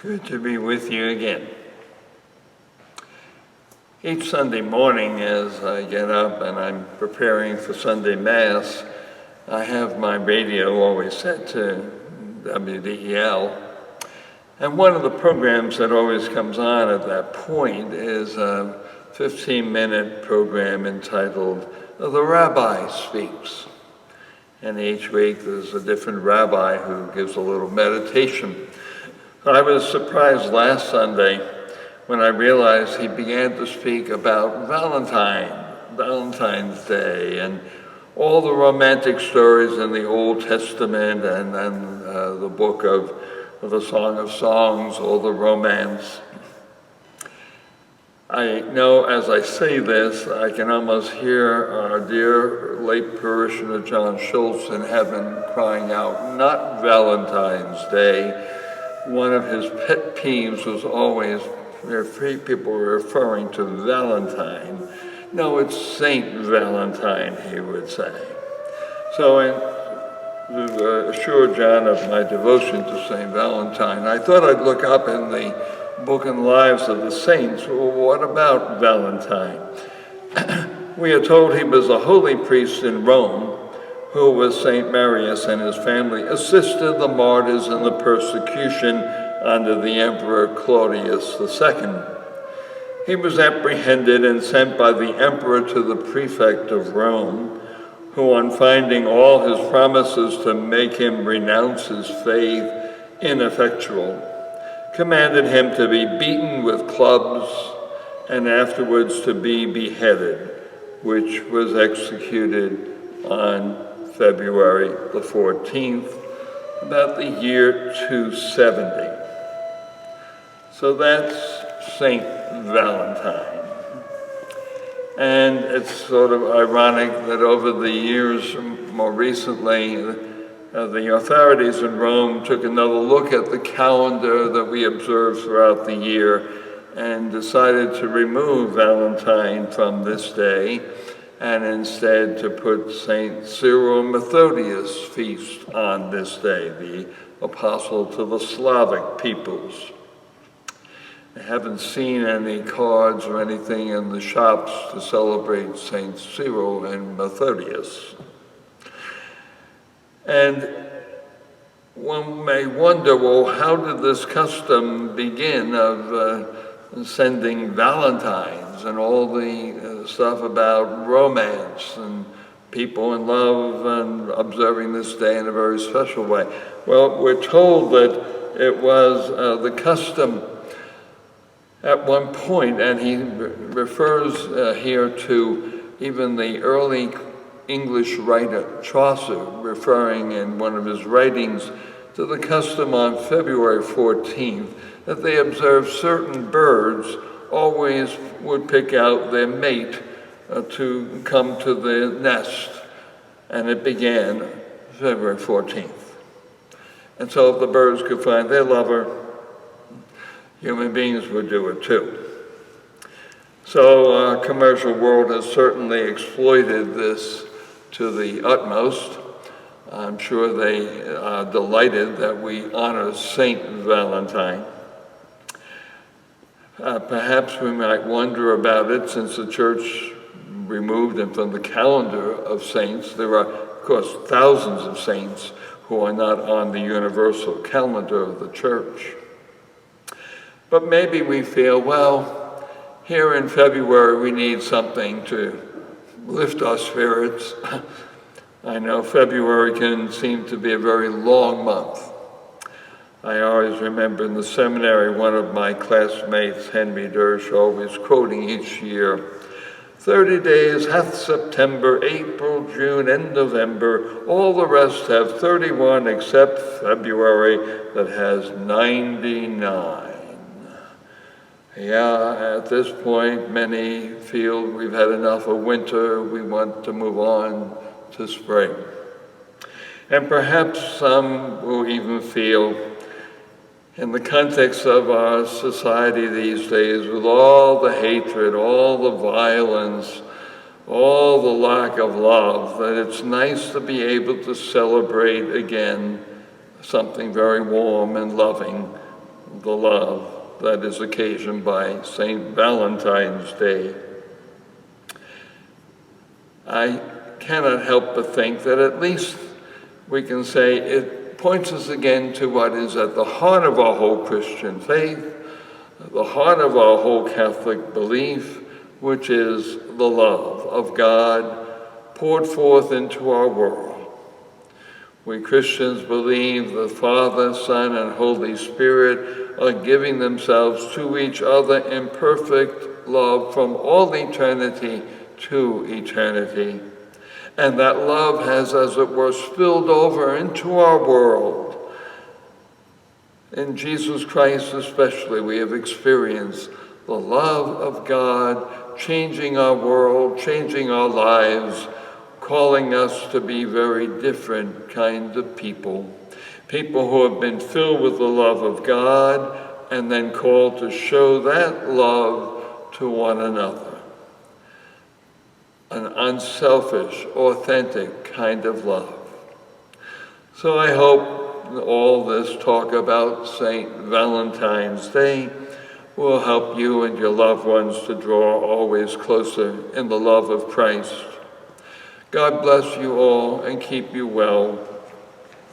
Good to be with you again. Each Sunday morning as I get up and I'm preparing for Sunday Mass, I have my radio always set to WDEL. And one of the programs that always comes on at that point is a 15-minute program entitled The Rabbi Speaks. And each week there's a different rabbi who gives a little meditation. I was surprised last Sunday when I realized he began to speak about Valentine's Day, and all the romantic stories in the Old Testament, and then the book of the Song of Songs, all the romance. I know as I say this, I can almost hear our dear late parishioner John Schultz in heaven crying out, "Not Valentine's Day." One of his pet peeves was always where people were referring to Valentine. No, it's Saint Valentine, he would say. So to assure John of my devotion to Saint Valentine, I thought I'd look up in the Book and Lives of the Saints. Well, what about Valentine? We are told he was a holy priest in Rome, who with St. Marius and his family assisted the martyrs in the persecution under the Emperor Claudius II. He was apprehended and sent by the emperor to the prefect of Rome, who on finding all his promises to make him renounce his faith ineffectual, commanded him to be beaten with clubs and afterwards to be beheaded, which was executed on February the 14th, about the year 270. So that's Saint Valentine. And it's sort of ironic that over the years, more recently, the authorities in Rome took another look at the calendar that we observe throughout the year and decided to remove Valentine from this day, and instead to put St. Cyril and Methodius' feast on this day, the apostle to the Slavic peoples. I haven't seen any cards or anything in the shops to celebrate St. Cyril and Methodius. And one may wonder, well, how did this custom begin of sending Valentines and all the stuff about romance and people in love and observing this day in a very special way? Well, we're told that it was the custom at one point, and he refers here to even the early English writer Chaucer, referring in one of his writings to the custom on February 14th, that they observed certain birds always would pick out their mate to come to the nest, and it began February 14th. And so if the birds could find their lover, human beings would do it too. So our commercial world has certainly exploited this to the utmost. I'm sure they are delighted that we honor Saint Valentine. Perhaps we might wonder about it, since the church removed him from the calendar of saints. There are, of course, thousands of saints who are not on the universal calendar of the church. But maybe we feel, well, here in February we need something to lift our spirits. I know February can seem to be a very long month. I always remember in the seminary, one of my classmates, Henry Dersch, always quoting each year, 30 days hath September, April, June, and November. All the rest have 31 except February that has 99. Yeah, at this point, many feel we've had enough of winter. We want to move on to spring. And perhaps some will even feel, in the context of our society these days, with all the hatred, all the violence, all the lack of love, that it's nice to be able to celebrate again something very warm and loving the love that is occasioned by St. Valentine's Day. I cannot help but think that at least we can say it points us again to what is at the heart of our whole Christian faith, the heart of our whole Catholic belief, which is the love of God poured forth into our world. We Christians believe the Father, Son, and Holy Spirit are giving themselves to each other in perfect love from all eternity to eternity. And that love has, as it were, spilled over into our world. In Jesus Christ especially, we have experienced the love of God changing our world, changing our lives, calling us to be very different kinds of people. People who have been filled with the love of God and then called to show that love to one another. An unselfish, authentic kind of love. So I hope all this talk about St. Valentine's Day will help you and your loved ones to draw always closer in the love of Christ. God bless you all and keep you well.